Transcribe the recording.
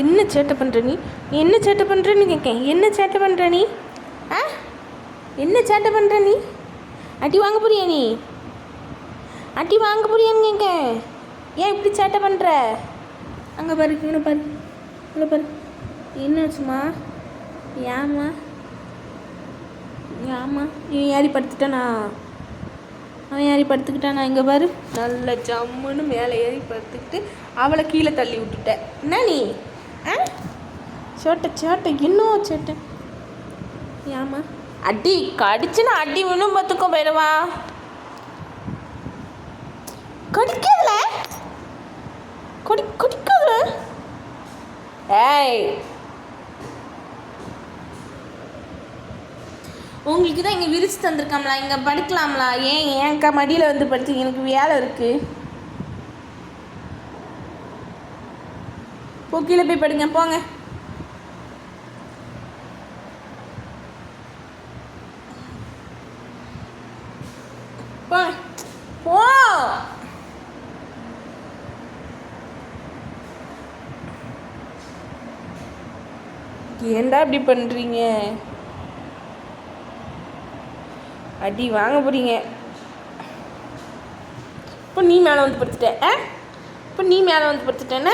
என்ன சேட்டை பண்ணுற நீ என்ன சேட்டை பண்ணுறன்னு கேட்கேன். என்ன சேட்டை பண்ணுற நீ? ஆ, என்ன சேட்டை பண்ணுற நீ? அடி வாங்க போறியா நீ? அடி வாங்க போறியான்னு கேட்க. ஏன் இப்படி சேட்டை பண்ணுற? அங்கே பாரு, இங்கே பாரு, இங்கே பாரு. என்னாச்சுமா? ஏம்மா? ஏம்மா? இவன் ஏறி படுத்துட்டானா? அவன் ஏறி படுத்துக்கிட்டானா? இங்கே பாரு, நல்ல ஜம்முன்னு மேலே ஏறி படுத்துக்கிட்டு அவளை கீழே தள்ளி விட்டுட்டேன். என்ன நீ? ஆ, சேட்டை சேட்டை, இன்னும் சேட்டை. ஏம்மா? அடி கடிச்சுன்னா அடி இன்னும் பார்த்துக்கோ போயிடுவா. கடிக்கல கடிக்கல. ஏய், உங்களுக்கு தான் இங்கே விரிச்சு தந்திருக்காங்களா? இங்கே படுக்கலாம்லா? ஏன் ஏன்க்கா மடியில் வந்து படுத்து? எனக்கு வேலை இருக்குது. போ, கீழே போய் படுங்க, போங்க. போ போ. ஏன்டா இப்படி பண்ணுறீங்க? அடி வாங்க போகிறீங்க. இப்போ நீ மேலே வந்து படுத்துட்ட. இப்போ நீ மேலே வந்து படுத்துட்டேன்னு